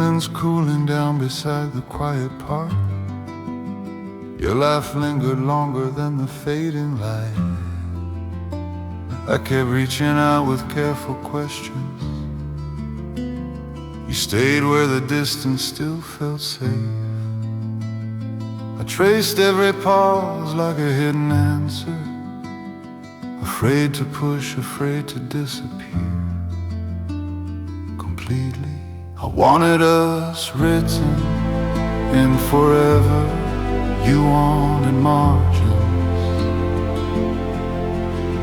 evenings cooling down beside the quiet park. Your laugh lingered longer than the fading light. I kept reaching out with careful questions. You stayed where the distance still felt safe. I traced every pause like a hidden answer. Afraid to push, afraid to disappear completely. I wanted us written in forever. You wanted margins.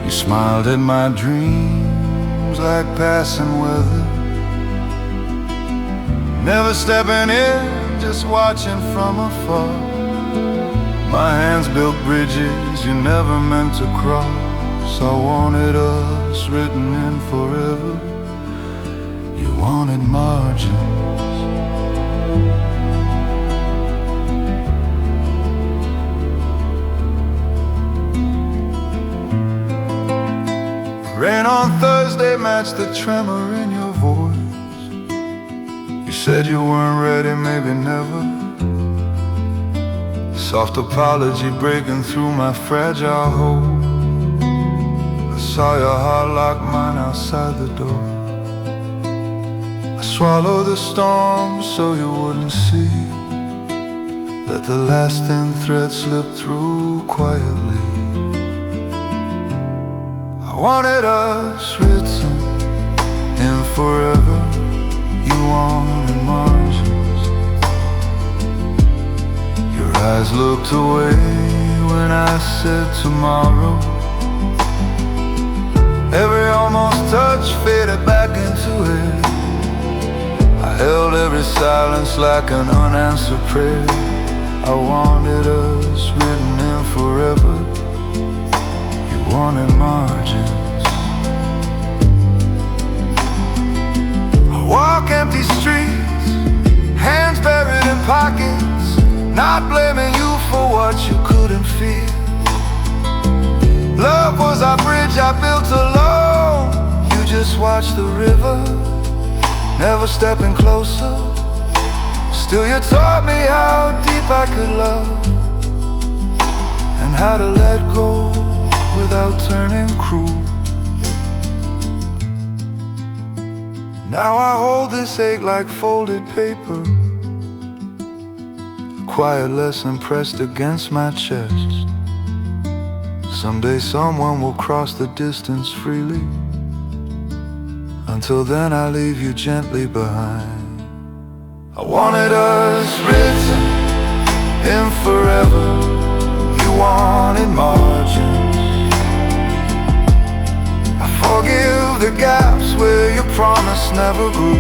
You smiled at my dreams like passing weather. Never stepping in, just watching from afar. My hands built bridges you never meant to cross. I wanted us written in forever. You wanted margins. Rain on Thursday matched the tremor in your voice. You said you weren't ready, maybe never. Soft apology breaking through my fragile hope. I saw your heart lock mine outside the door. I swallowed the storm so you wouldn't see. Let the last thin thread slip through quietly. I wanted us written in forever. You wanted margins. Your eyes looked away when I said tomorrow. Every almost touch faded back into it. I held every silence like an unanswered prayer. I wanted us written in forever. You wanted margins. I walk empty streets, hands buried in pockets, not blaming you for what you couldn't feel. Love was our bridge I built alone. You just watched the river, never stepping closer. Still you taught me how deep I could love, and how to let go without turning cruel. Now I hold this ache like folded paper, a quiet lesson pressed against my chest. Someday someone will cross the distance freely. Until then I leave you gently behind. I wanted us written in forever. You wanted margins. I forgive the gaps where your promise never grew.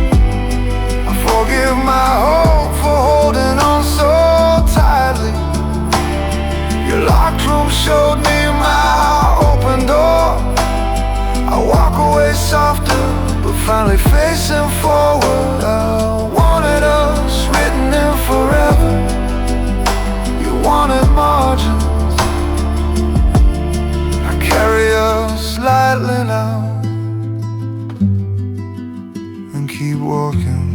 I forgive my hope for holding on so tightly. Your locked room showed me my open door. I walk away softer, but finally facing forward. I wanted us written in forever. You wanted margins. I carry us lightly now and keep walking.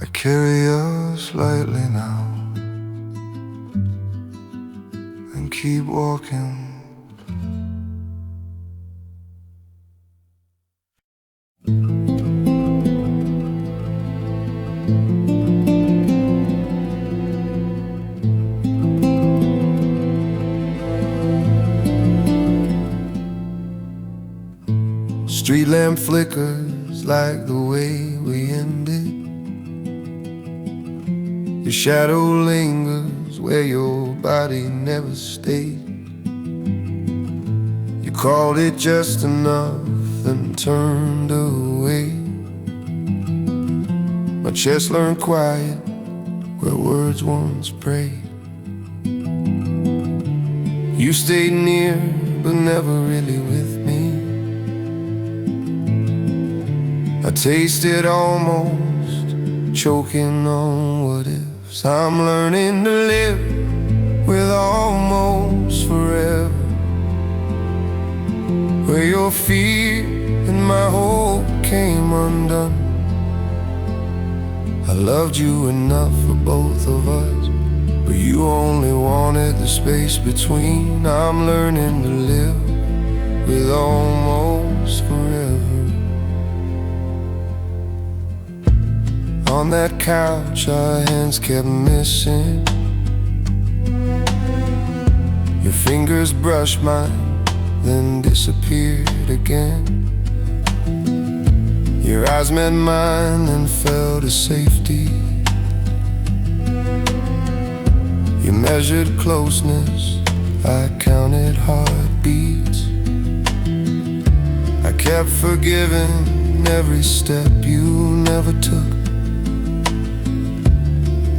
I carry us lightly now and keep walking. Street lamp flickers like the way we ended. Your shadow lingers where your body never stayed. You called it just enough and turned away. My chest learned quiet where words once prayed. You stayed near but never really with me. I tasted almost choking on what ifs. I'm learning to live with almost forever. where your fear and my hope came undone. I loved you enough for both of us, but you only wanted the space between. I'm learning to live with almost forever. On that couch our hands kept missing. Your fingers brushed mine, then disappeared again. Your eyes met mine and fell to safety. You measured closeness, I counted heartbeats. I kept forgiving every step you never took,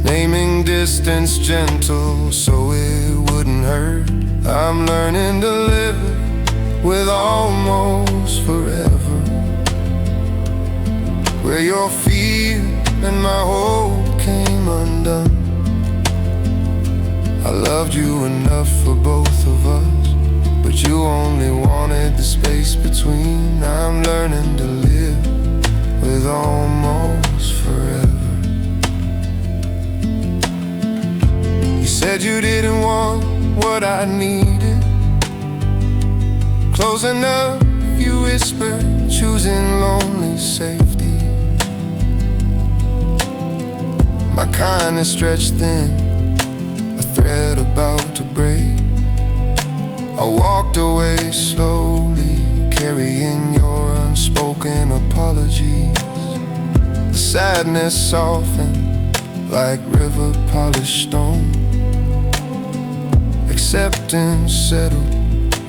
naming distance gentle so it wouldn't hurt. I'm learning to live with almost forever, where your fear and my hope came undone. I loved you enough for both of us, but you only wanted the space between. I'm learning to live with almost forever. You said you didn't want what I needed. Close enough, you whispered, choosing lonely safety. My kindness stretched thin, a thread about to break. I walked away slowly, carrying your unspoken apologies. The sadness softened like river polished stone. Acceptance settled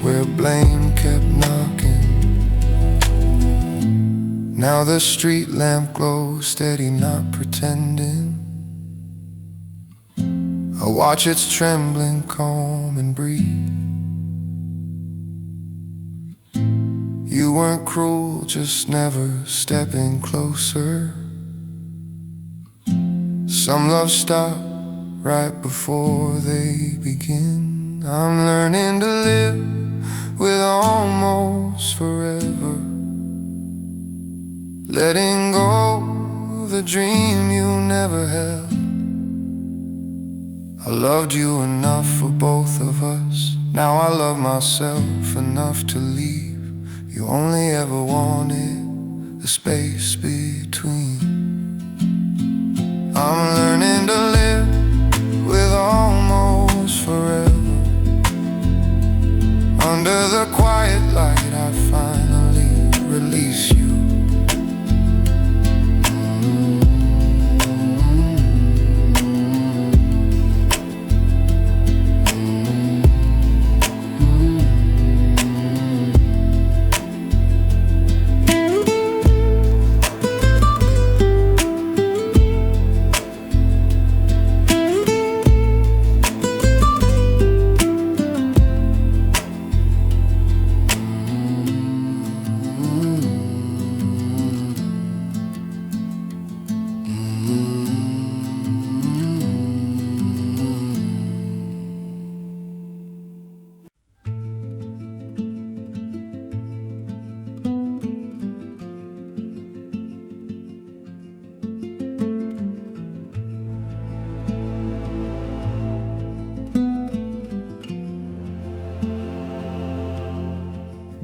where blame kept knocking. Now the street lamp glows steady, not pretending. I watch its trembling calm and breathe. You weren't cruel, just never stepping closer. Some love stop right before they begin. I'm learning to live with almost forever, letting go the dream you never held. I loved you enough for both of us. Now I love myself enough to leave. You only ever wanted the space between. I'm learning to live with almost forever. Under the quiet light I finally release you.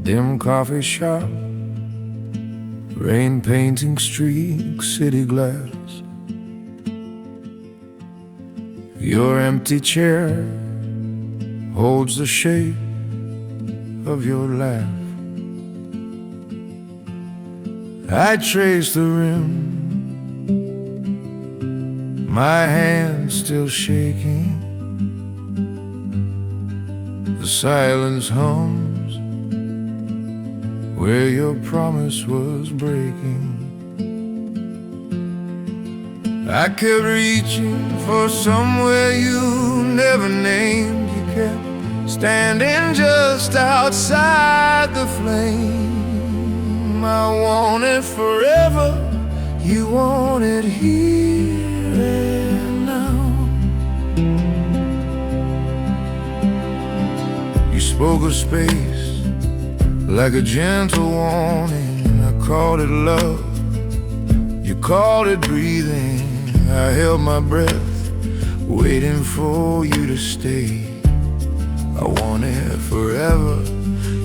Dim coffee shop, rain painting streaks, city glass. Your empty chair holds the shape of your laugh. I trace the rim, my hand still shaking. The silence hums where your promise was breaking. I kept reaching for somewhere you never named. You kept standing just outside the flame. I want it forever, you want it here and now. You spoke of space like a gentle warning. I called it love, you called it breathing. I held my breath, waiting for you to stay. I want it forever,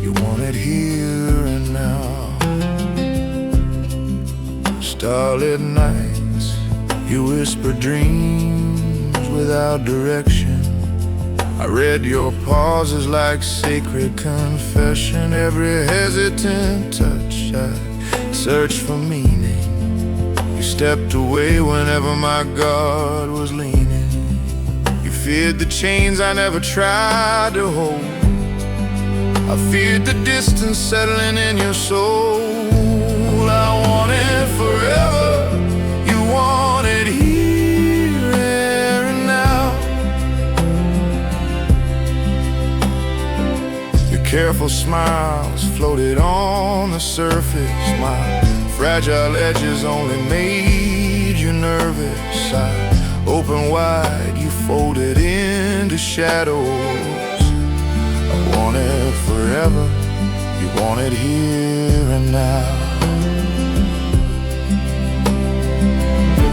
you want it here and now. Starlit nights, you whisper dreams without direction. I read your pauses like sacred confession. Every hesitant touch, I searched for meaning. You stepped away whenever my guard was leaning. You feared the chains I never tried to hold. I feared the distance settling in your soul. I want it forever, you want it here and now. Your careful smiles floated on the surface. My fragile edges only made you nervous. I opened wide, you folded into shadows. I want it forever, you want it here and now.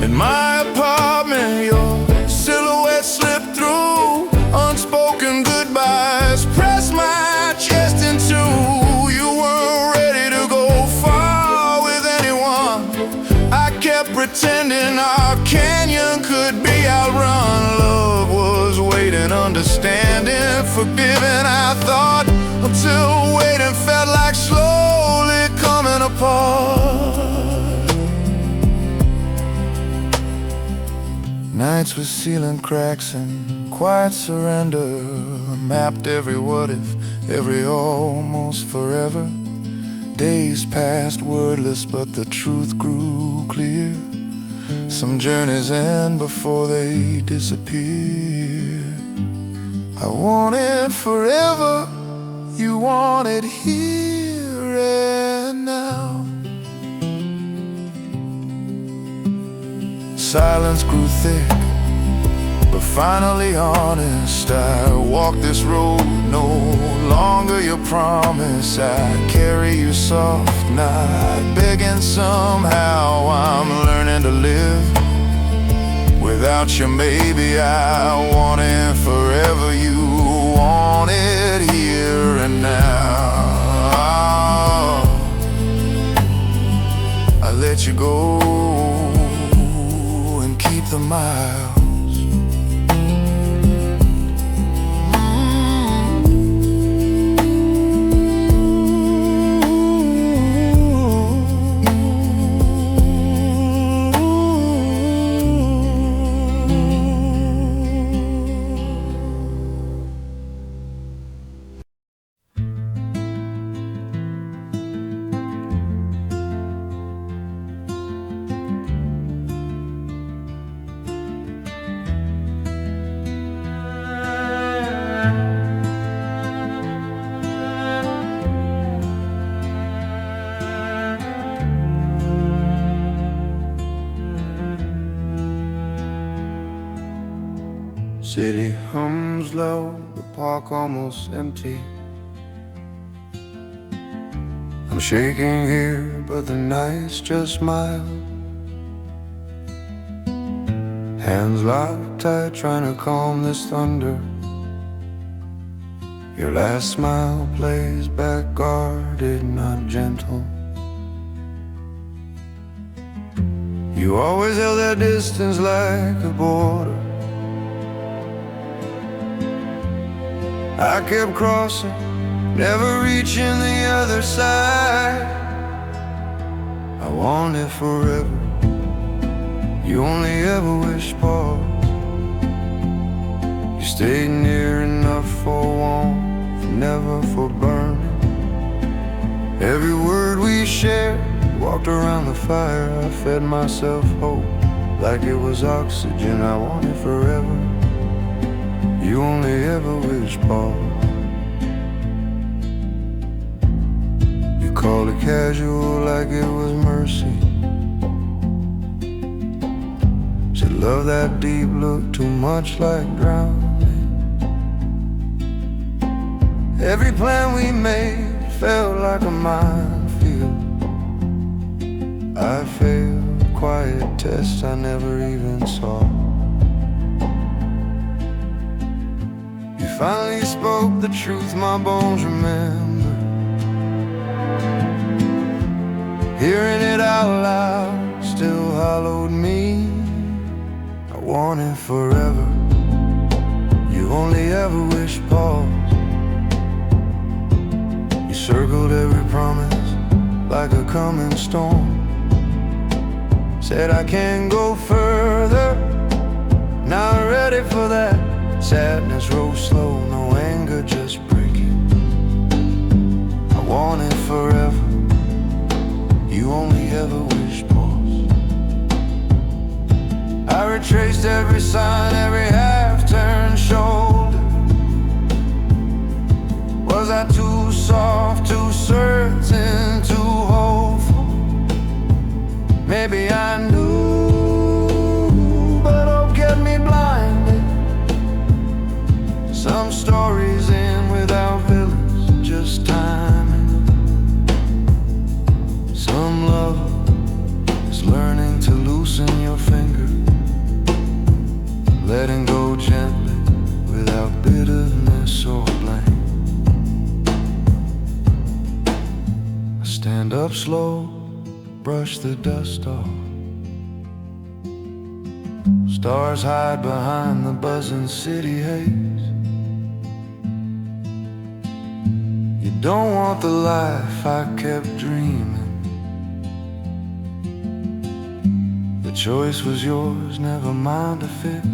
In my apartment, your silhouette slipped through. Unspoken goodbyes pressed my chest in two. You weren't ready to go far with anyone. I kept pretending our canyon could be outrun. Love was waiting, understanding, forgiving, I thought, until waiting felt like slowly coming apart. Nights with ceiling cracks and quiet surrender. Mapped every what if, every almost forever. Days passed wordless, but the truth grew clear. Some journeys end before they disappear. I want it forever, you want it here and now. Silence grew thick, but finally honest. I walk this road, no longer your promise. I carry you soft, not begging somehow. I'm learning to live without you, maybe. I want it forever, you want it here and now. I let you go, the miles. City hums low, the park almost empty. I'm shaking here, but the night's just mild. Hands locked tight, trying to calm this thunder. Your last smile plays back guarded, not gentle. You always held that distance like a border. I kept crossing, never reaching the other side. I want it forever, you only ever wish pause. You stayed near enough for warmth, never for burning. Every word we shared, walked around the fire. I fed myself hope like it was oxygen. I want it forever, you only ever wish pause. You called it casual like it was mercy. Said love that deep looked too much like drowning. Every plan we made felt like a minefield. I failed quiet tests I never even saw. You finally spoke the truth my bones remember. Hearing it out loud still hollowed me. I want it forever. You only ever wish pause. You circled every promise like a coming storm. Said I can't go further, not ready for that. Sadness rose slow, no anger, just breaking. I want it forever. You only ever wish pause. I retraced every sign, every half-turned shoulder. Was I too soft, too certain, too hopeful? Maybe I knew, but hope kept me blinded. Some stories end without villains, just timing. Some love is learning to loosen your finger, letting go gently without bitterness or blame. I stand up slow, brush the dust off. Stars hide behind the buzzing city haze. You don't want the life I kept dreaming. The choice was yours, never mind to fix.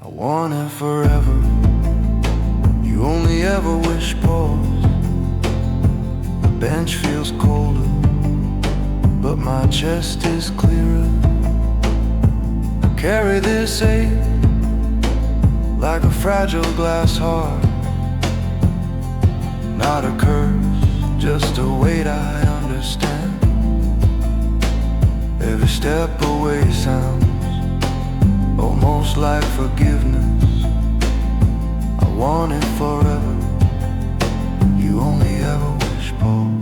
I want it forever. You only ever wish pause. The bench feels colder, but my chest is clearer. I carry this ache like a fragile glass heart. Not a curse, just a weight I understand. Every step away sounds almost like forgiveness. I want it forever. You only ever wish pause.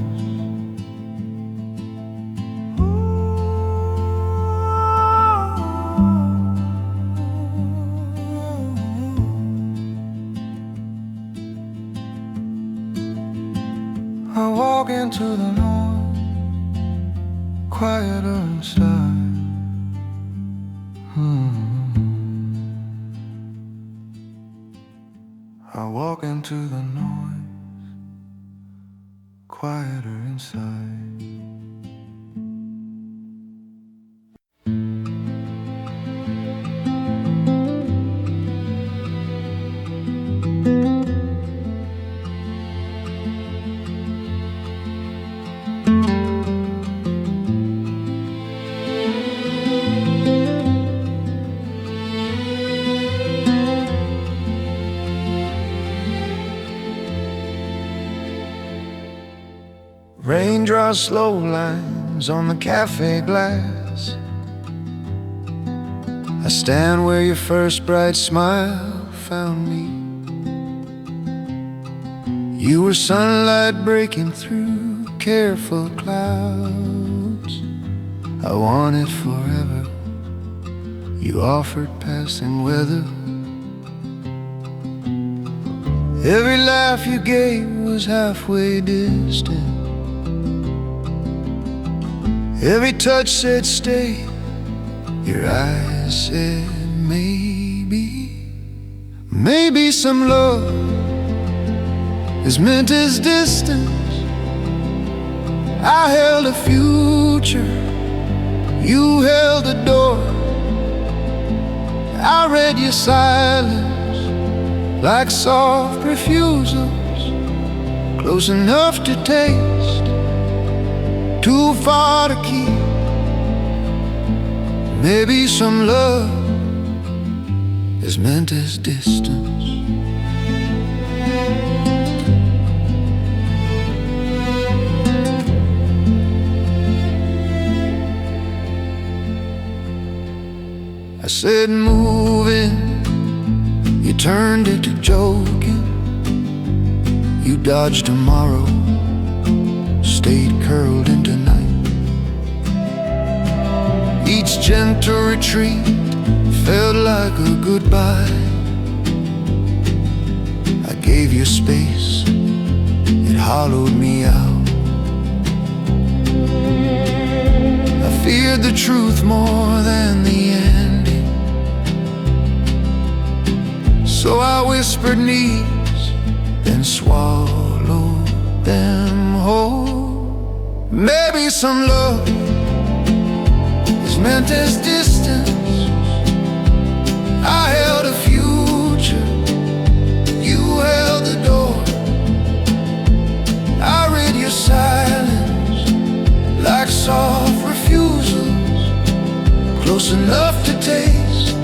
I walk into the noise, quieter inside. I walk into the noise, quieter inside. Rain draws slow lines on the cafe glass. I stand where your first bright smile found me. You were sunlight breaking through careful clouds. I want it forever. You offered passing weather. Every laugh you gave was halfway distant. Every touch said stay. Your eyes said maybe. Maybe some love is meant as distance. I held a future, you held a door. I read your silence like soft refusals, close enough to taste, too far to keep. Maybe some love is meant as distance. I said moving, you turned it to joking. You dodged tomorrow, stayed curled into night. Each gentle retreat felt like a goodbye. I gave you space, it hollowed me out. I feared the truth more than the ending, so I whispered needs, then swallowed them whole. Maybe some love is meant as distance. I held a future, you held the door. I read your silence like soft refusals, close enough to taste,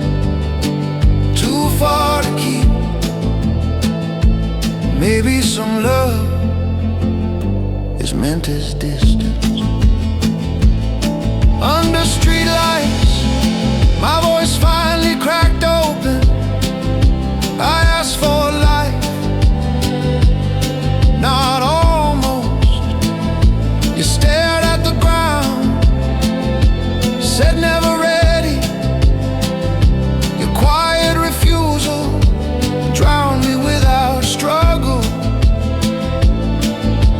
too far to keep. Maybe some love is meant as distance. Under streetlights, my voice finally cracked open. I asked for life, not almost. You stared at the ground, said never ready. Your quiet refusal drowned me without struggle.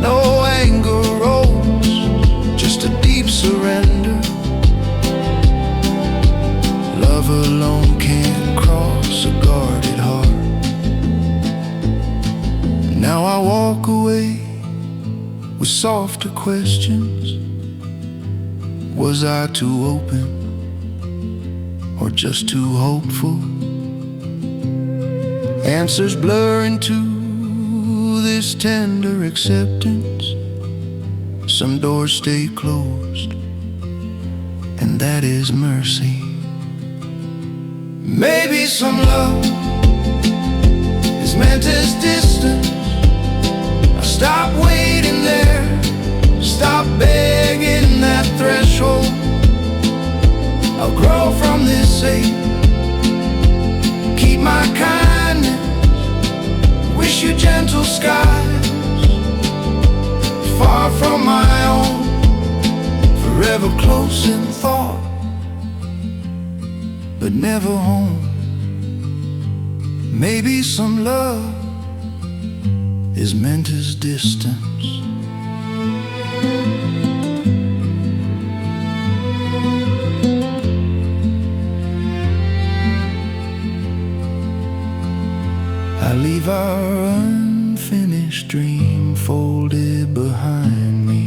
No anger rose, just a deep surrender. Love alone can't cross a guarded heart. Now I walk away with softer questions. Was I too open or just too hopeful? Answers blur into this tender acceptance. Some doors stay closed, and that is mercy. Maybe some love is meant as distance. I'll stop waiting there, stop begging that threshold. I'll grow from this ache, keep my kindness, wish you gentle skies, far from my own, forever close in thought, but never home. Maybe some love is meant as distance. I leave our unfinished dream folded behind me.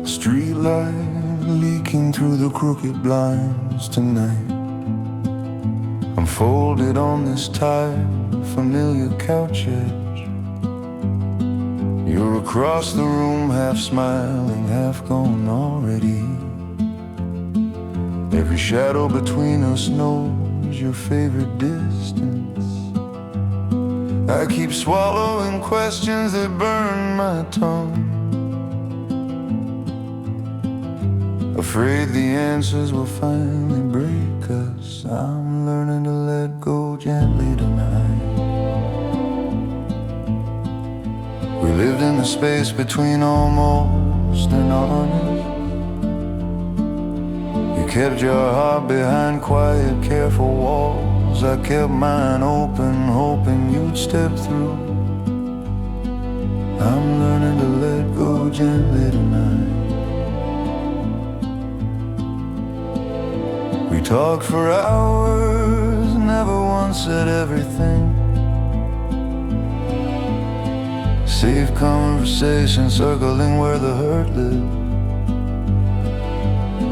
Streetlight leaking through the crooked blinds tonight. I'm folded on this tired, familiar couch edge. You're across the room, half smiling, half gone already. Every shadow between us knows your favorite distance. I keep swallowing questions that burn my tongue, afraid the answers will finally break us. I'm learning to let go gently tonight. We lived in the space between almost and honest. You kept your heart behind quiet, careful walls. I kept mine open, hoping you'd step through. I'm learning to let go gently tonight. We talked for hours, never once said everything. Safe conversation circling where the hurt lived.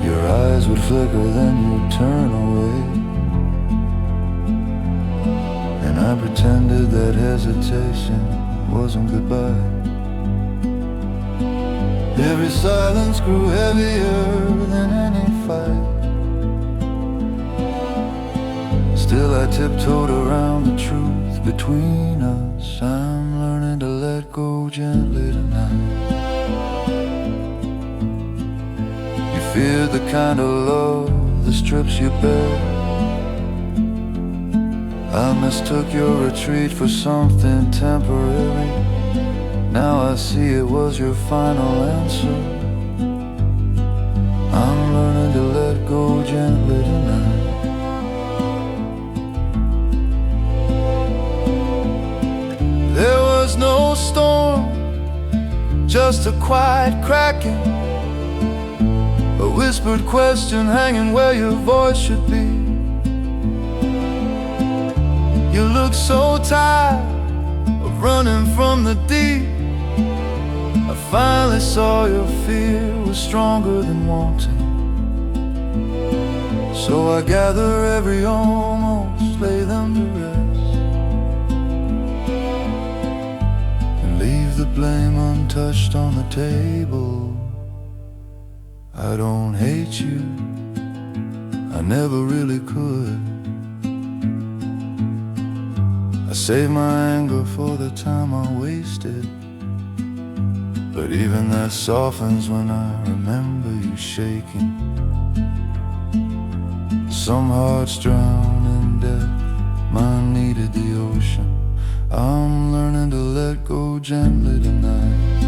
Your eyes would flicker, then you'd turn away, and I pretended that hesitation wasn't goodbye. Every silence grew heavier than any fight. Still I tiptoed around the truth between us. I'm learning to let go gently tonight. You feared the kind of love that strips you bare. I mistook your retreat for something temporary. Now I see it was your final answer. I'm learning to let go gently tonight. There was no storm, just a quiet cracking, a whispered question hanging where your voice should be. You look so tired of running from the deep. I finally saw your fear was stronger than wanting. So I gather every almost, lay them to rest, and leave the blame untouched on the table. I don't hate you, I never really could. I save my anger for the time I wasted, but even that softens when I remember you shaking. Some hearts drown in death, mine needed the ocean. I'm learning to let go gently tonight.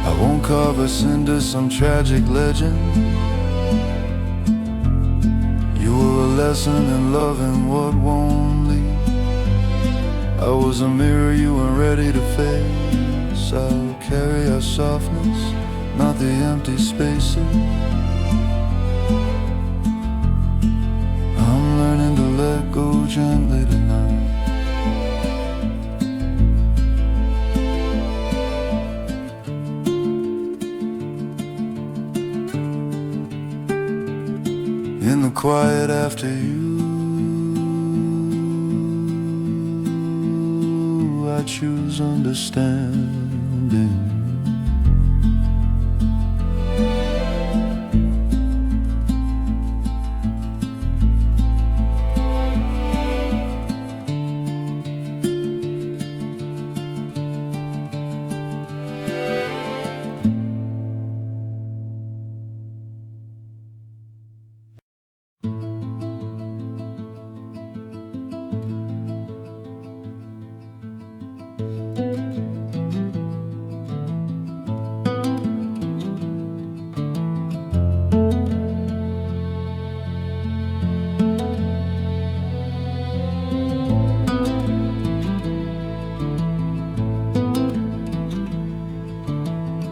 I won't carve us into some tragic legend. You were a lesson in loving what won't leave. I was a mirror you weren't ready to face. I'll carry our softness, not the empty spaces. I'm learning to let go gently tonight. In the quiet after you, I choose understanding.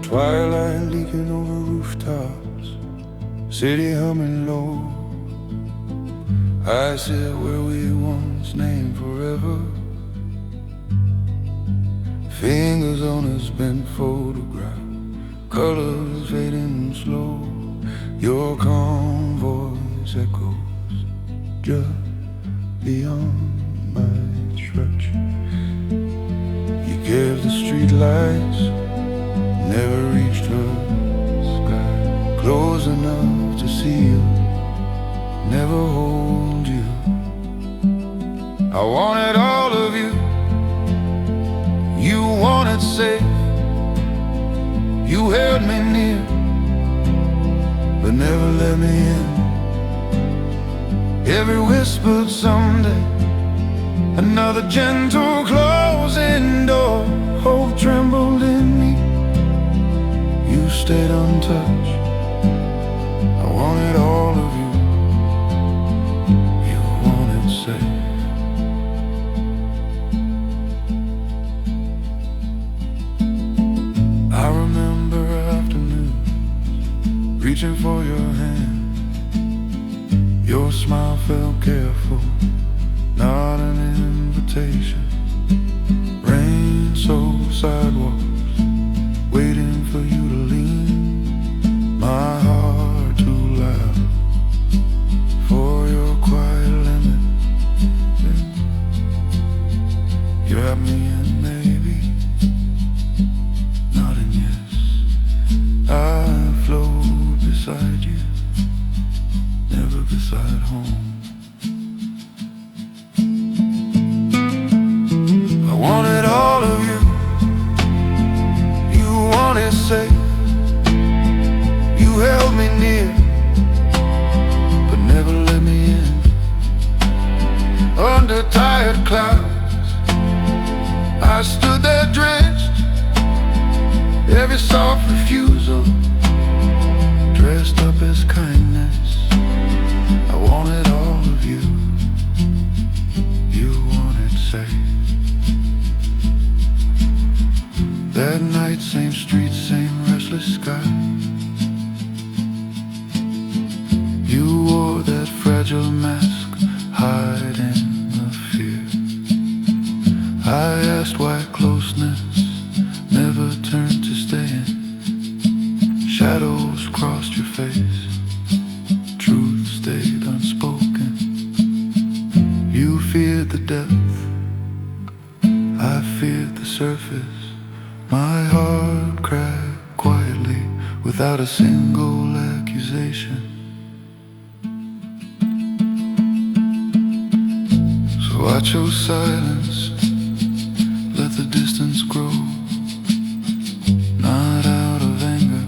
Twilight leaking over rooftops, city humming low. I sit where we once named forever, fingers on a bent photograph, colors fading slow. Your calm voice echoes just beyond my stretch. You gave the streetlights, never reached her sky, close enough to see you, never hold you. I wanted all of you, you wanted safe, you held me near, but never let me in. Every whispered someday, another gentle closing door, hope trembled in me. You stayed untouched. I wanted all of you. You wanted safe. I remember afternoons reaching for your hand. Your smile felt careful, not an invitation. Rain soaked sidewalks, waiting for you to lean. My heart too loud for your quiet limit. You wrapped me in maybe, under tired clouds. I stood there drenched, every soft refusal dressed up as kindness. I wanted all of you, you wanted safe. That night, same streets, same restless sky. You wore that fragile mask, hiding the fear. I asked why closeness never turned to staying. Shadows crossed your face, truth stayed unspoken. You feared the depth, I feared the surface. My heart cracked quietly without a single accusation. So I chose silence, let the distance grow. Not out of anger,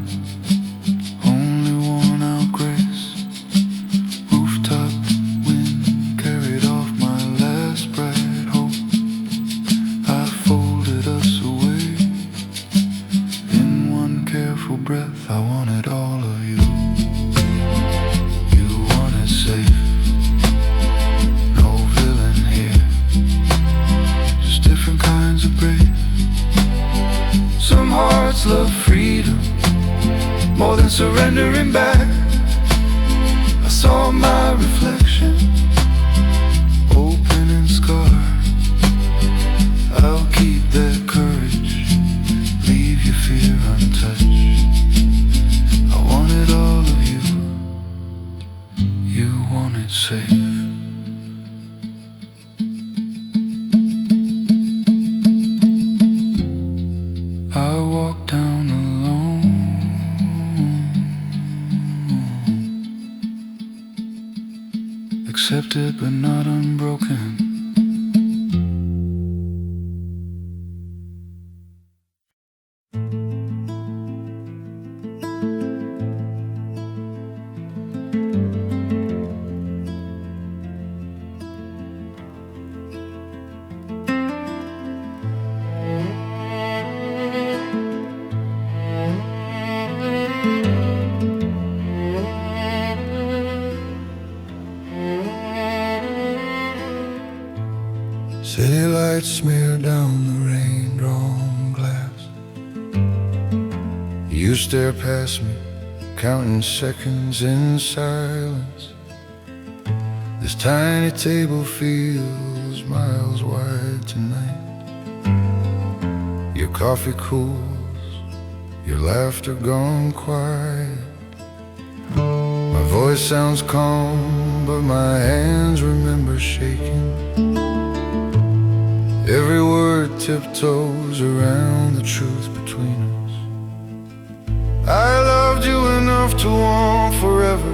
only worn out grace. Rooftop wind carried off my last bright hope. I folded us away in one careful breath. I wanted all of you, you wanted safe. No villain here, just different kinds of brave. Some hearts love freedom more than surrendering back. I saw my reflection, open and scarred. I'll keep that courage, leave your fear untouched. I wanted all of you, you wanted safe. I walked down alone, accepted but not unbroken. City lights smear down the rain-drawn glass. You stare past me, counting seconds in silence. This tiny table feels miles wide tonight. Your coffee cools, your laughter gone quiet. My voice sounds calm, but my hands remember shaking. Every word tiptoes around the truth between us. I loved you enough to want forever.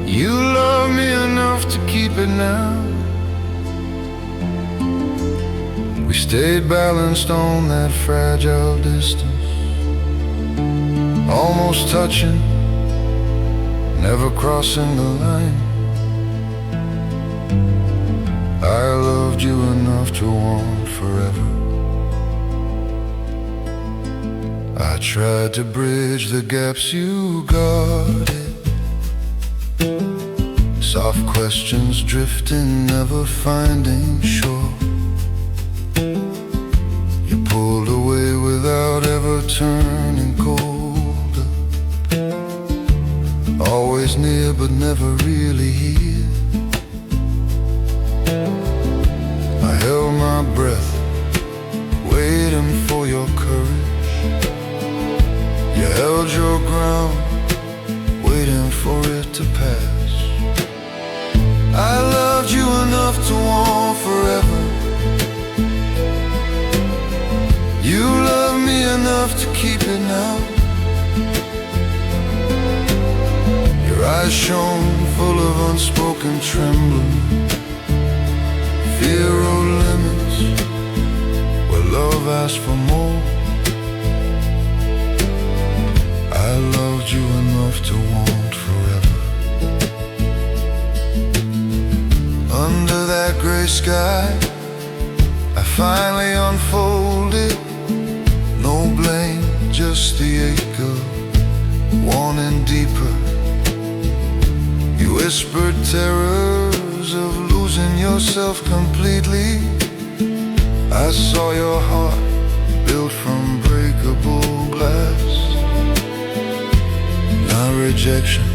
You love me enough to keep it now. We stayed balanced on that fragile distance, almost touching, never crossing the line. I loved you enough to want forever. I tried to bridge the gaps, you guarded. Soft questions drifting, never finding shore. You pulled away without ever turning colder. Always near but never really here. I held my breath, waiting for your courage. You held your ground, waiting for it to pass. I loved you enough to want forever. You love me enough to keep it now. Your eyes shone full of unspoken trembling. Fear of limits, where love asks for more. I loved you enough to want forever. that gray sky, I finally unfolded. No blame, just the ache of wanting deeper. You whispered terrors of losing yourself completely. I saw your heart built from breakable glass. Not rejection,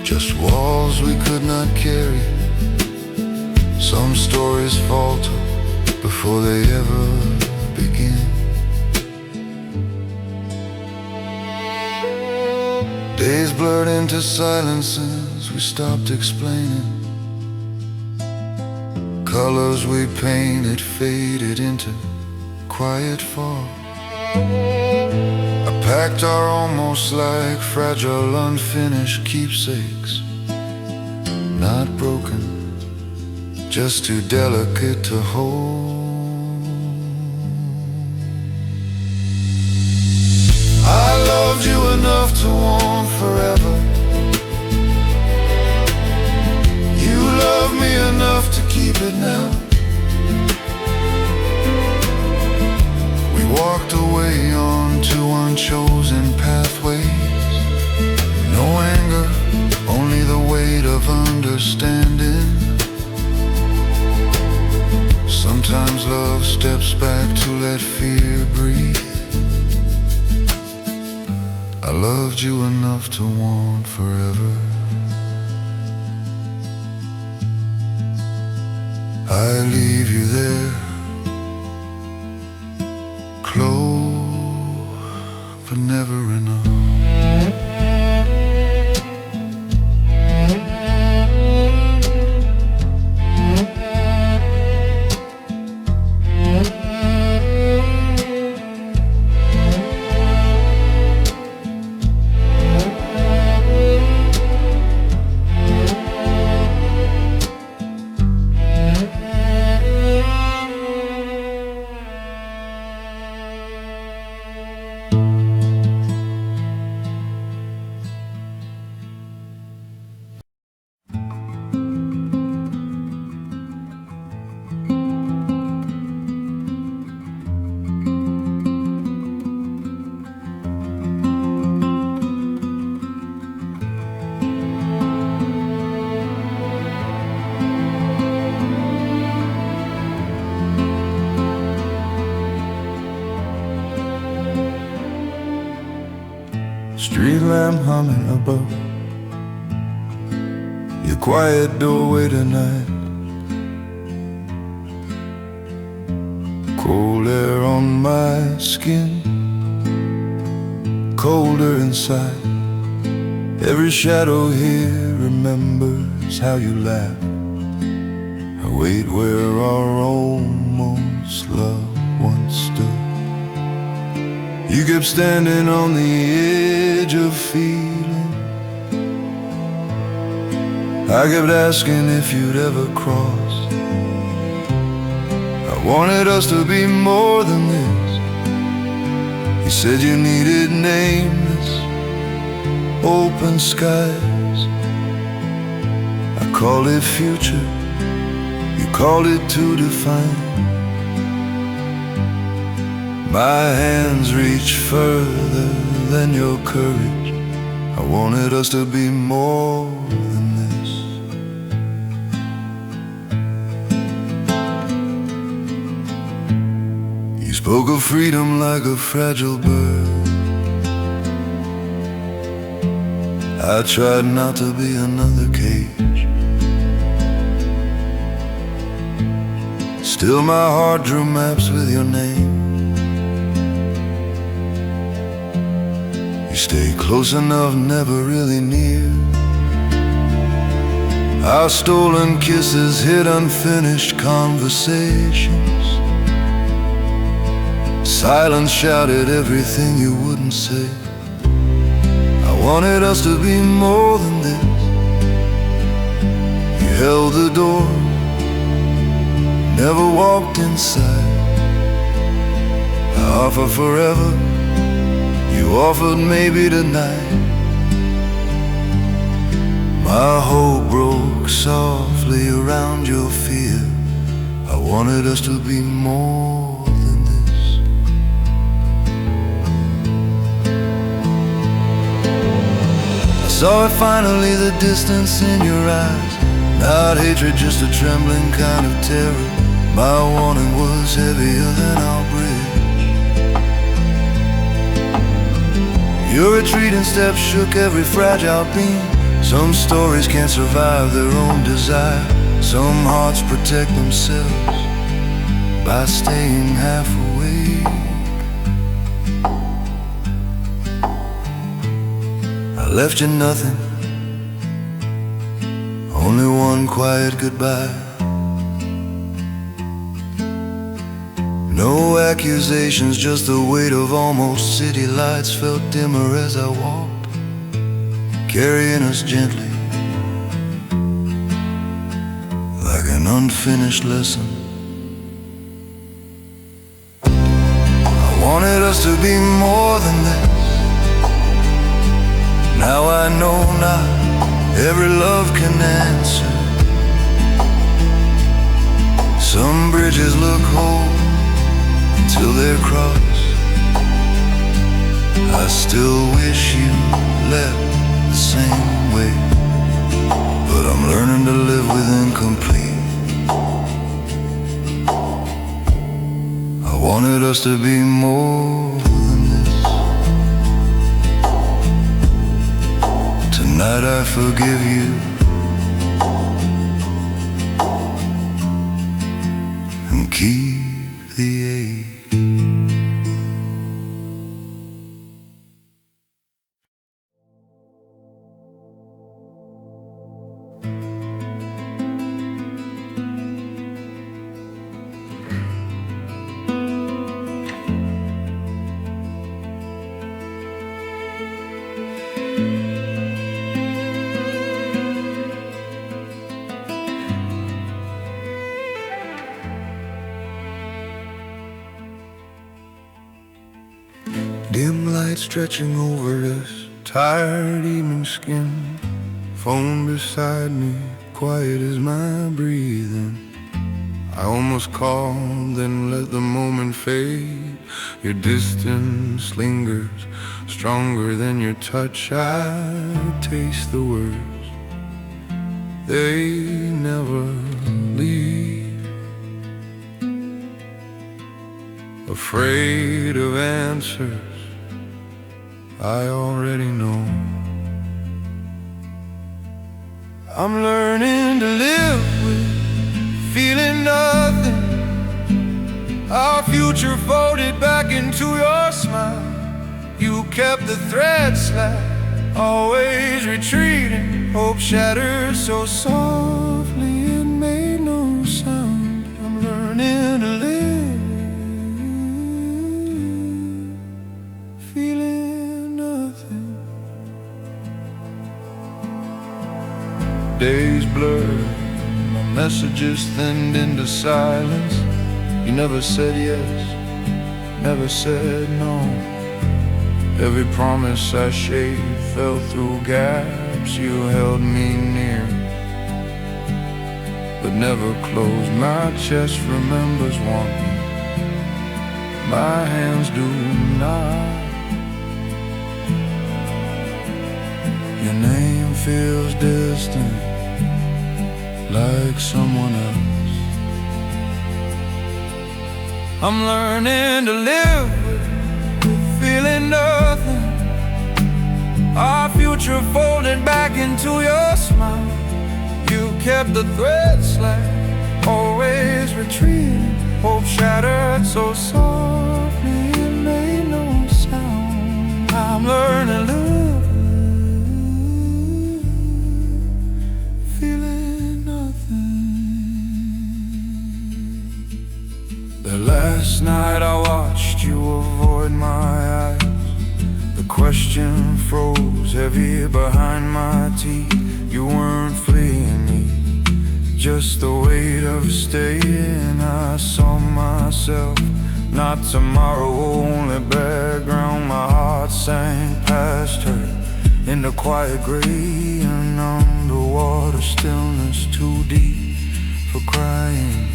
just walls we could not carry. Some stories falter before they ever begin. Days blurred into silences we stopped explaining. Colors we painted faded into quiet fall. I packed our almost like fragile unfinished keepsakes. Not broken, just too delicate to hold. I loved you enough to want forever. You love me enough to keep it now. We walked away on two unchosen pathways. No anger, only the weight of understanding. Sometimes love steps back to let fear breathe. I loved you enough to want forever. I leave you there, close, but never enough. Streetlamp humming above your quiet doorway tonight. Cold air on my skin, colder inside. Every shadow here remembers how you laughed. I wait where our almost love once stood. You kept standing on the edge of feeling. I kept asking if you'd ever cross. I wanted us to be more than this. You said you needed nameless, open skies. I called it future, you called it to define. My hands reach further than your courage. I wanted us to be more than this. You spoke of freedom like a fragile bird. I tried not to be another cage. Still my heart drew maps with your name. Stay close enough, never really near. Our stolen kisses hid unfinished conversations. Silence shouted everything you wouldn't say. I wanted us to be more than this. You held the door, never walked inside. I offer forever, you offered maybe tonight. My hope broke softly around your fear. I wanted us to be more than this. I saw it finally, the distance in your eyes. Not hatred, just a trembling kind of terror. My warning was heavier than our bridge. Your retreating steps shook every fragile beam. Some stories can't survive their own desire. Some hearts protect themselves by staying half awake. I left you nothing, only one quiet goodbye. No accusations, just the weight of almost city lights felt dimmer as I walked, carrying us gently like an unfinished lesson. I wanted us to be more than this. Now I know not every love can answer. Some bridges look whole until they're crossed. I still wish you left the same way, but I'm learning to live with incomplete. I wanted us to be more than this. Tonight I forgive you, and keep the ache. Dim light stretching over us, tired evening skin. Phone beside me, quiet as my breathing. I almost called, then let the moment fade. Your distance lingers, stronger than your touch. I taste the words, they never leave. Afraid of answers I already know. I'm learning to live with feeling nothing. Our future folded back into your smile. You kept the thread slack, always retreating. Hope shattered so softly it made no sound. I'm learning to live feeling nothing. Days blurred, my messages thinned into silence. You never said yes, never said no. Every promise I shaped fell through gaps. You held me near, but never closed. My chest remembers wanting, my hands do not. Your name feels distant, like someone else. I'm learning to live with feeling nothing. Our future folded back into your smile. You kept the thread slack, always retreating. Hope shattered so softly it made no sound. I'm learning to live feeling nothing. The last night I watched you avoid my eyes. The question froze heavy behind my teeth. You weren't fleeing me, just the weight of staying. I saw myself, not tomorrow, only background. My heart sank past her into quiet gray and underwater. water, stillness too deep for crying.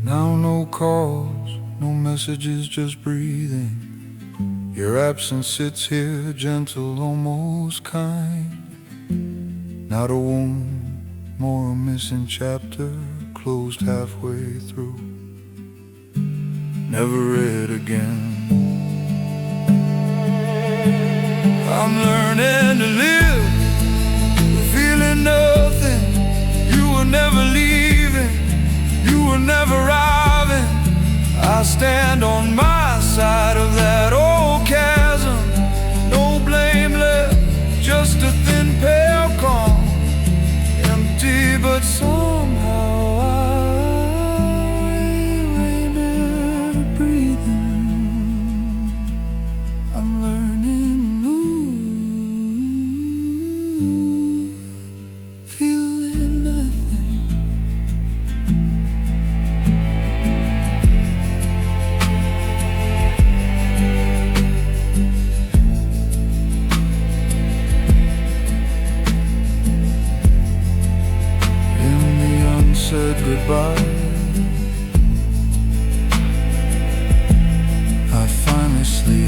Now no calls, no messages, just breathing. Your absence sits here, gentle, almost kind. Not a wound, more a missing chapter, closed halfway through, never read again. I'm learning to live, feeling nothing. You were never leaving, you were never arriving. I stand on my side of that old chasm. No blame left, just a thin pale calm. Empty, but somehow I remember breathing. I'm learning new, feeling nothing. Said goodbye. I finally sleep.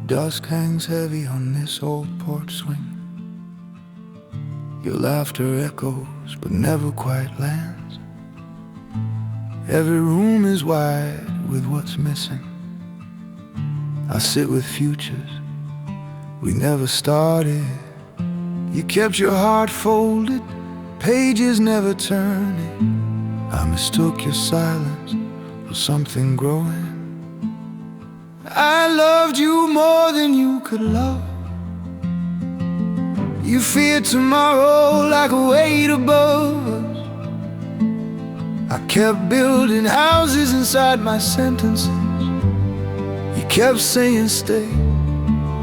Dusk hangs heavy on this old porch swing. Your laughter echoes but never quite lands. Every room is wide with what's missing. I sit with futures we never started. You kept your heart folded, pages never turning. I mistook your silence for something growing. I loved you more than you could love. You feared tomorrow like a weight above us. I kept building houses inside my sentences. You kept saying stay,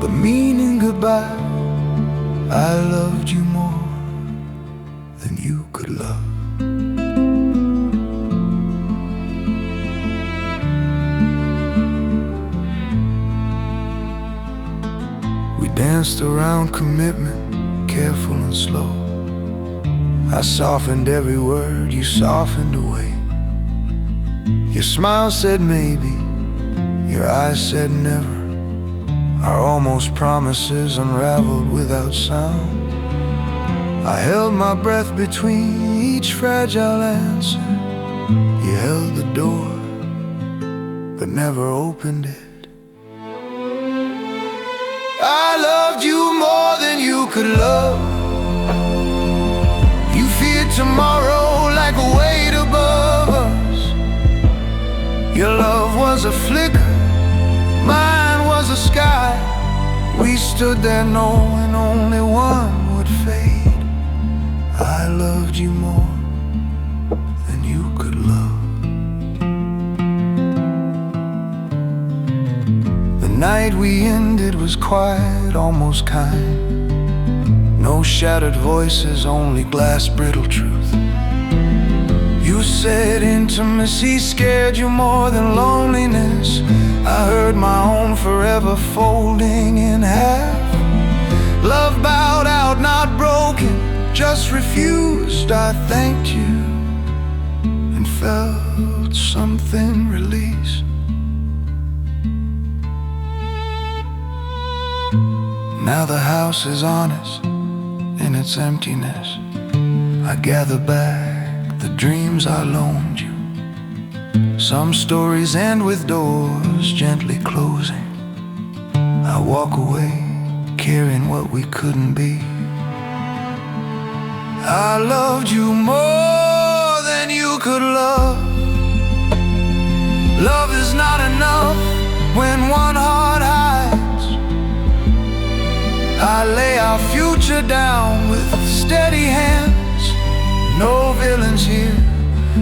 but meaning goodbye. I loved you more than you could love. Danced around commitment, careful and slow. I softened every word you softened away. Your smile said maybe, your eyes said never. Our almost promises unraveled without sound. I held my breath between each fragile answer. You held the door, but never opened it. I loved you more than you could love. You feared tomorrow like a weight above us. Your love was a flicker, mine was a sky. We stood there knowing only one would fade. I loved you more than you could love. The night we ended was quiet, almost kind. No shattered voices, only glass brittle truth. You said intimacy scared you more than loneliness. I heard my own forever folding in half. Love bowed out, not broken, just refused. I thanked you and felt something release. Now the house is honest in its emptiness. I gather back the dreams I loaned you. Some stories end with doors gently closing. I walk away caring what we couldn't be. I loved you more than you could love. Love is not enough when one heart hides. I lay our future down with steady hands. No villains here,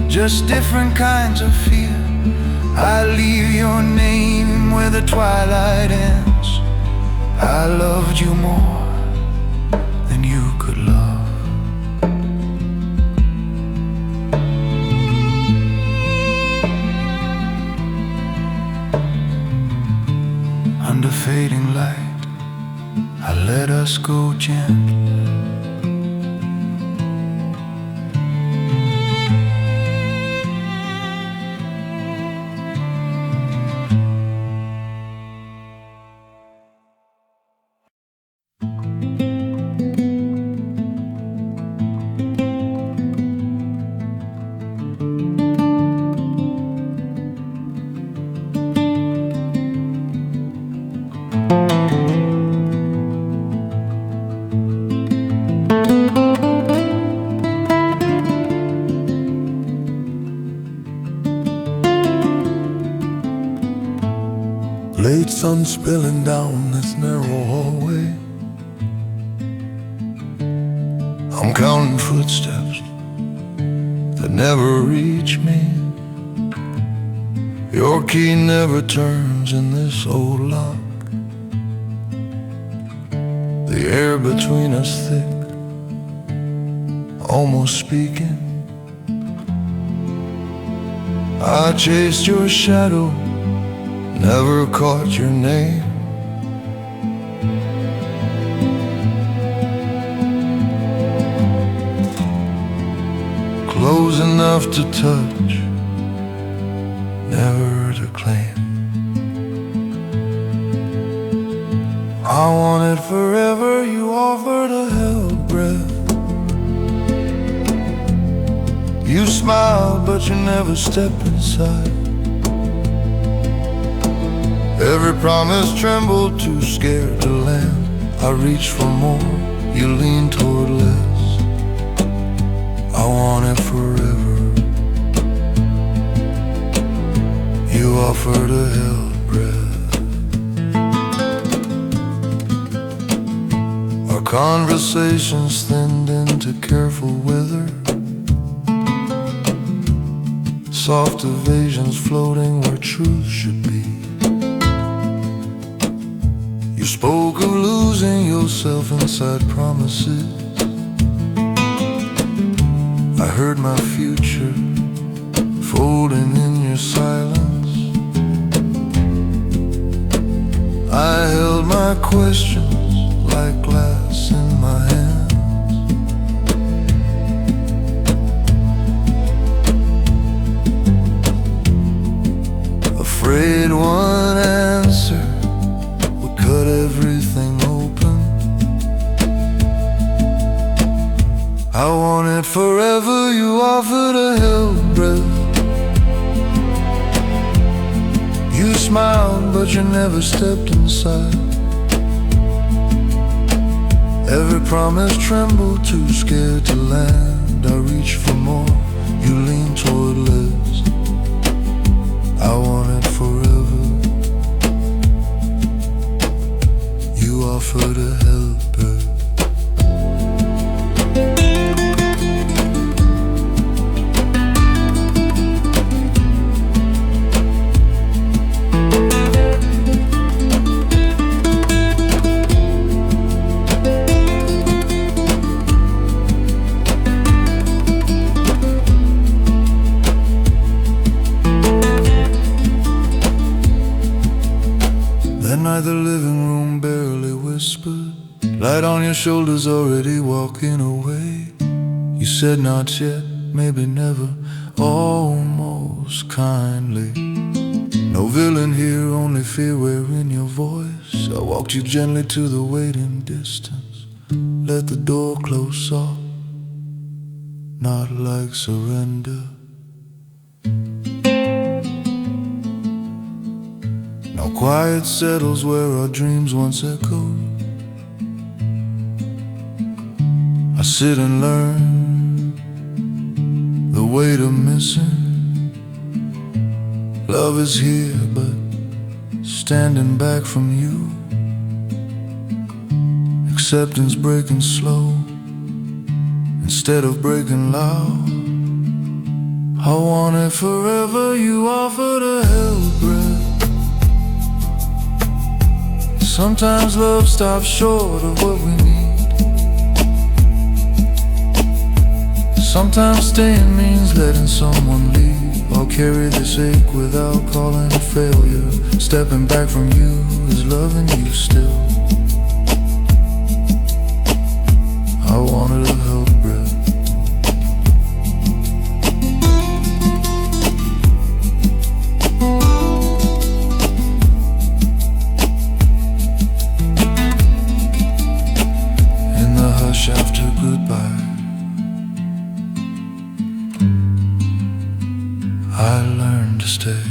just different kinds of fear. I leave your name where the twilight ends. I loved you more than you could love. Under fading light, I let us go gently. Late sun spilling down this narrow hallway. I'm counting footsteps that never reach me. Your key never turns in this old lock. The air between us thick, almost speaking. I chased your shadow, never caught your name. Close enough to touch, never to claim. I wanted forever, you offered a held breath. You smiled, but you never stepped inside. Every promise trembled, too scared to land. I reached for more, you leaned toward less. I want it forever. You offered a held breath. Our conversations thinned into careful weather. Soft evasions floating where truth should be. You spoke of losing yourself inside promises. I heard my future folding in your silence. I held my questions like glass in my hands. Afraid one answer would cut everything open. I wanted forever, you offered a held breath. You smiled, but you never stepped inside. Every promise trembled, too scared to land. I reached for more, you leaned toward less. I wanted forever, you offered a helper. The living room barely whispered. Light on your shoulders, already walking away. You said not yet, maybe never, almost kindly. No villain here, only fear wearing your voice. I walked you gently to the waiting distance. Let the door close soft, not like surrender. Now quiet settles where our dreams once echoed. I sit and learn the weight of missing. Love is here, but standing back from you. Acceptance breaking slow instead of breaking loud. I want it forever, you offer the held breath. Sometimes love stops short of what we need. Sometimes staying means letting someone leave. I'll carry this ache without calling it failure. Stepping back from you is loving you still. I wanted a held breath. After goodbye, I learned to stay.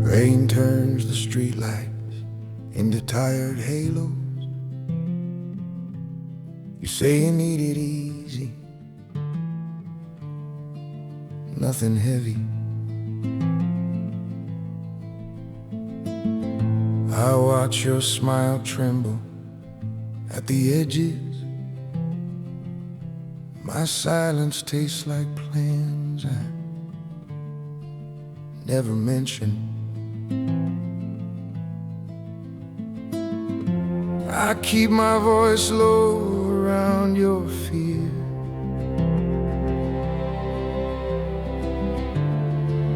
Rain turns the streetlights into tired halos. You say you need it easy, nothing heavy. I watch your smile tremble at the edges. My silence tastes like plans I never mentioned. I keep my voice low around your fear,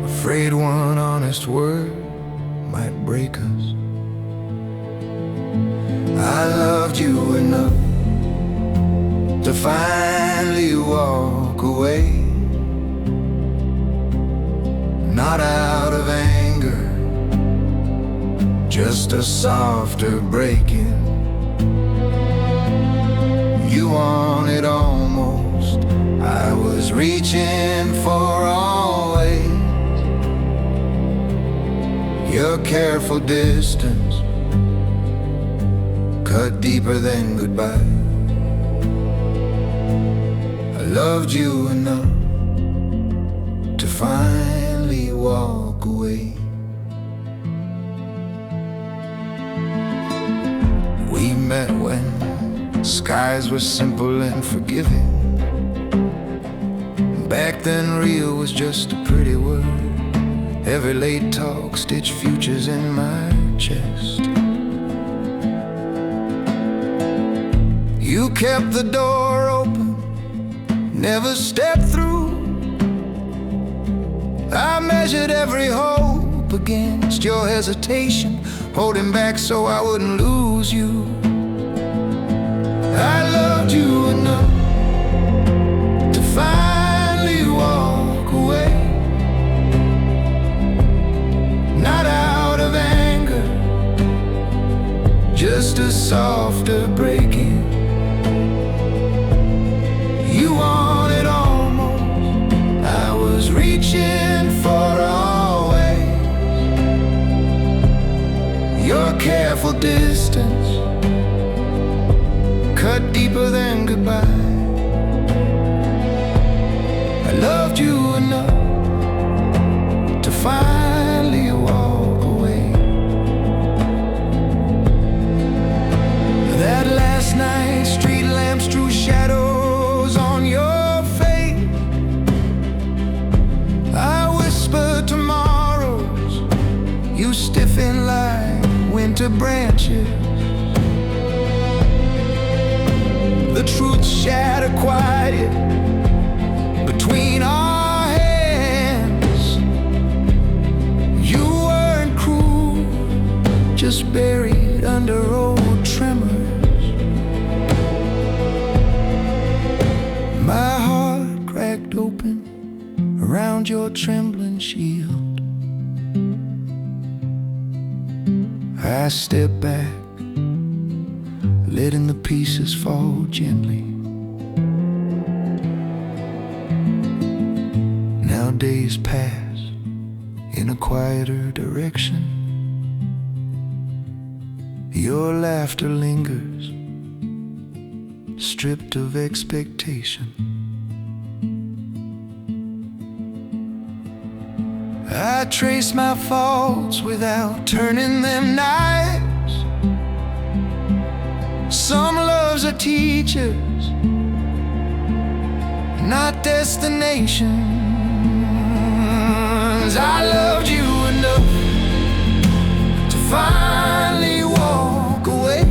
afraid one honest word might break us. I loved you enough to finally walk away, not out of anger, just a softer breaking. You wanted almost, I was reaching for always. Your careful distance cut deeper than goodbye. I loved you enough to finally walk away. We met when skies were simple and forgiving. Back then real was just a pretty word. Every late talk stitched futures in my chest. You kept the door open, never stepped through. I measured every hope against your hesitation, holding back so I wouldn't lose you. I loved you enough to finally walk away, not out of anger, just a softer breaking. You wanted almost, I was reaching for always. Your careful distance cut deeper than goodbye. I loved you enough to finally walk away. That last night, street lamps drew shadows on your face. I whispered tomorrows, you stiffen like winter branches. The truth shattered quiet between our hands. You weren't cruel, just buried under old tremors. My heart cracked open around your trembling shield. I step back, letting the pieces fall gently. Now days pass in a quieter direction. Your laughter lingers, stripped of expectation. I trace my faults without turning them knives. Some loves are teachers, not destinations. I loved you enough to finally walk away,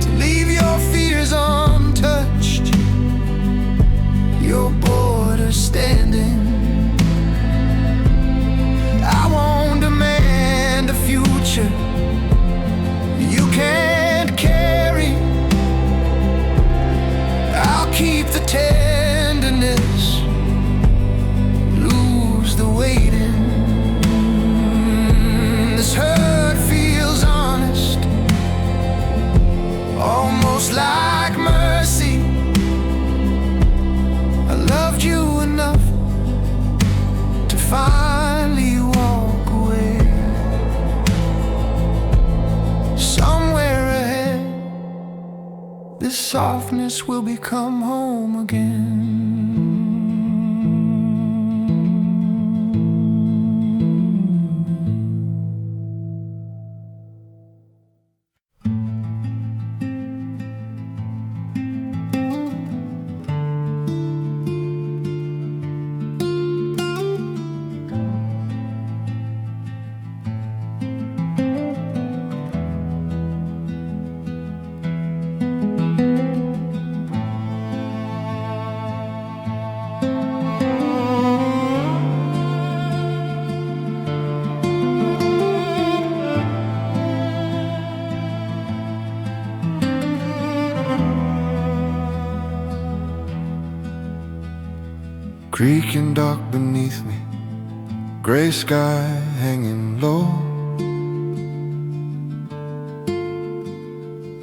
to leave your fears untouched, your border standing. I won't demand a future you can't carry. I'll keep the tenderness, lose the waiting. This hurt feels honest, almost like mercy. I loved you enough to finally walk away. Somewhere ahead, this softness will become home again. Creaking dark beneath me, gray sky hanging low.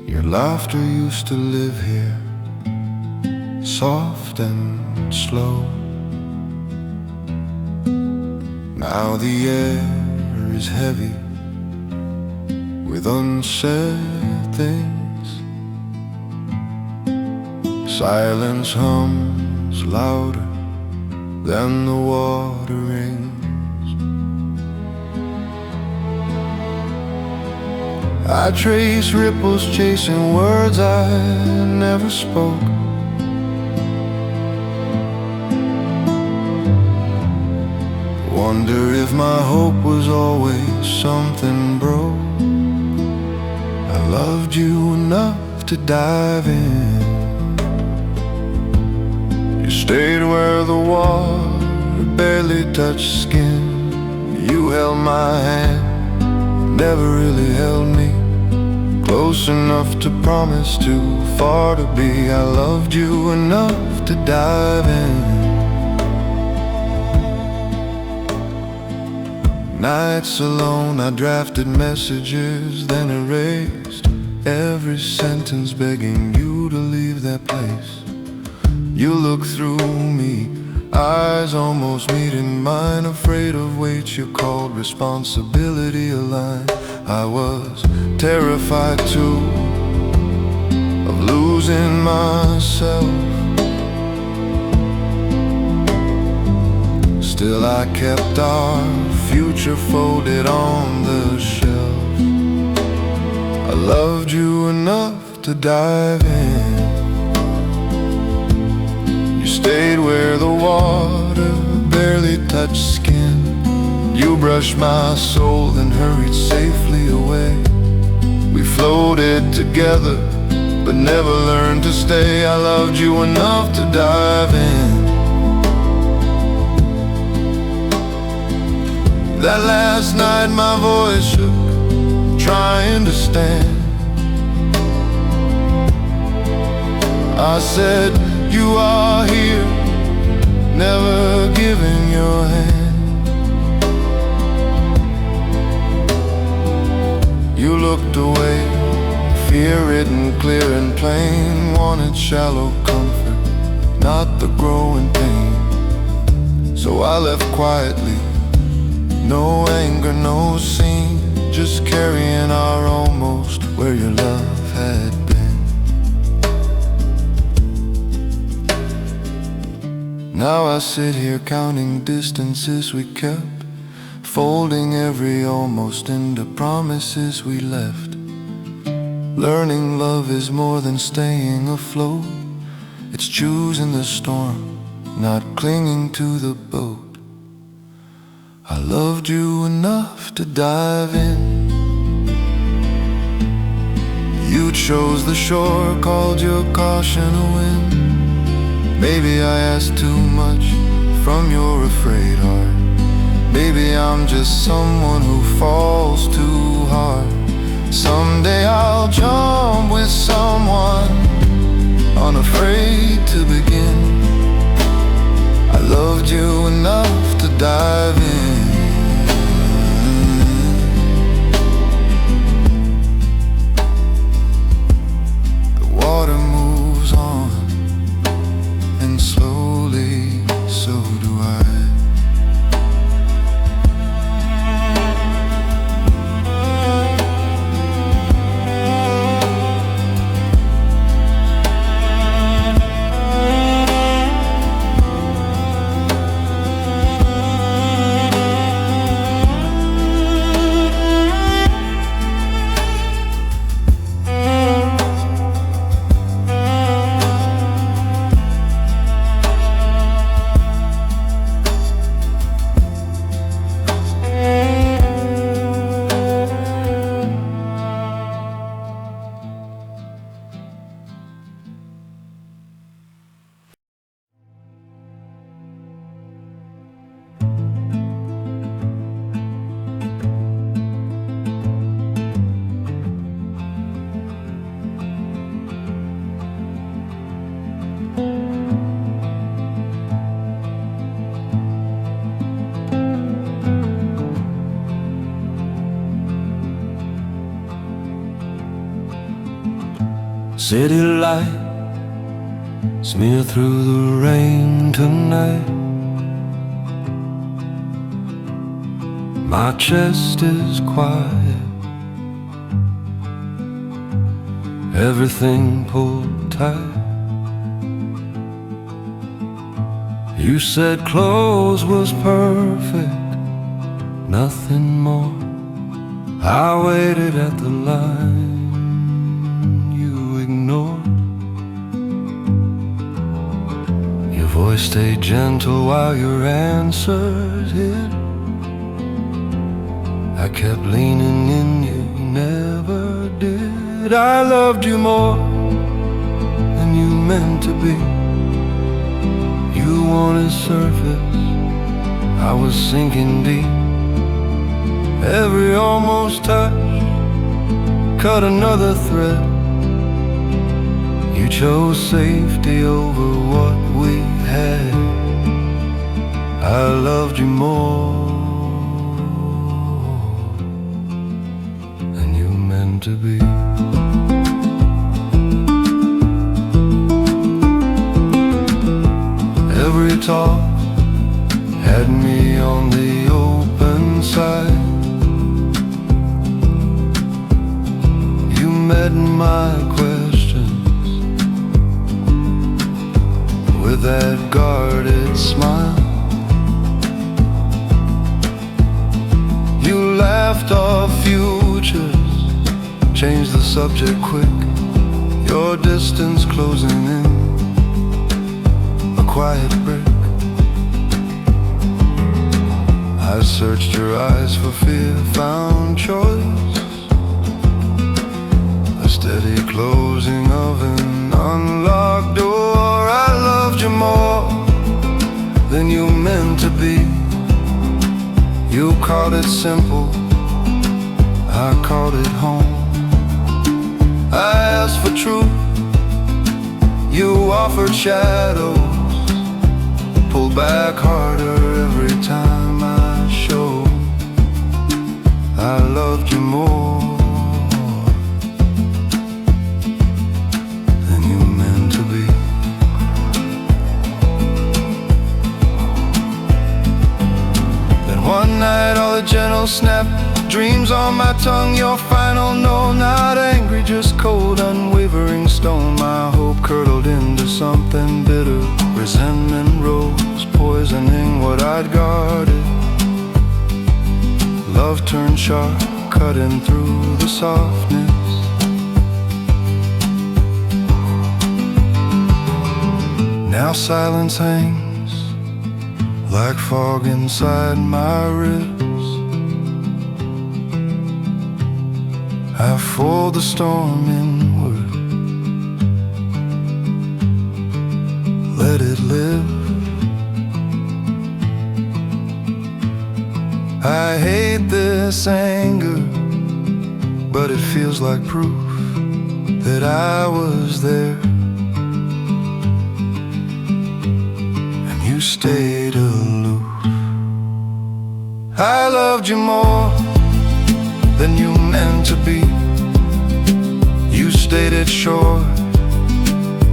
Your laughter used to live here, soft and slow. Now the air is heavy with unsaid things. Silence hums louder than the water rings. I trace ripples chasing words I never spoke. Wonder if my hope was always something broke. I loved you enough to dive in. You stayed where the water barely touched skin. You held my hand, never really held me close enough to promise, too far to be. I loved you enough to dive in. Nights alone I drafted messages, then erased every sentence begging you to leave that place. You look through me, eyes almost meeting mine, afraid of weight you called responsibility aligned. I was terrified too of losing myself. Still I kept our future folded on the shelf. I loved you enough to dive in. You stayed where the water barely touched skin. You brushed my soul then hurried safely away. We floated together but never learned to stay. I loved you enough to dive in. That last night my voice shook, trying to stand. I said, you are here, never giving your hand. You looked away, fear written clear and plain. Wanted shallow comfort, not the growing pain. So I left quietly, no anger, no scene, just carrying our almost where your love had been. Now I sit here counting distances we kept, folding every almost into promises we left. Learning love is more than staying afloat. It's choosing the storm, not clinging to the boat. I loved you enough to dive in. You chose the shore, called your caution a wind. Maybe I asked too much from your afraid heart. Maybe I'm just someone who falls too hard. Someday I'll jump with someone, unafraid to begin. I loved you enough to dive in. The water moves on, and slowly so do I. City light smear through the rain tonight. My chest is quiet, everything pulled tight. You said clothes was perfect, nothing more. I waited at the line you ignored. Your voice stayed gentle while your answers hid. I kept leaning in, you never did. I loved you more than you meant to be. You wanted surface, I was sinking deep. Every almost touch cut another thread. You chose safety over what we had. I loved you more than you meant to be. Every talk had me on the open side. You met my questions with that guarded smile. You laughed off futures, changed the subject quick. Your distance closing in, a quiet brick. I searched your eyes for fear, found choice. A steady closing of an unlocked door. I loved you more than you meant to be. You called it simple, I called it home. I asked for truth, you offered shadows. Pull back harder every time I show I loved you more than you meant to be. Then one night all the gentle snap, dreams on my tongue, your final no. Not angry, just cold, unwavering stone. My hope curdled into something bitter. Resentment rose, poisoning what I'd guarded. Love turned sharp, cutting through the softness. Now silence hangs like fog inside my ribs. I fold the storm inward, let it live. I hate this anger, but it feels like proof that I was there. And you stayed aloof. I loved you more than you meant to be. You stayed at shore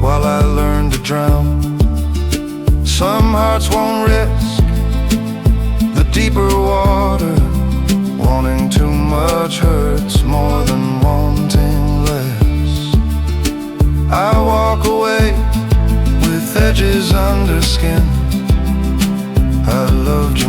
while I learned to drown. Some hearts won't risk the deeper water. Wanting too much hurts more than wanting less. I walk away with edges under skin. I loved you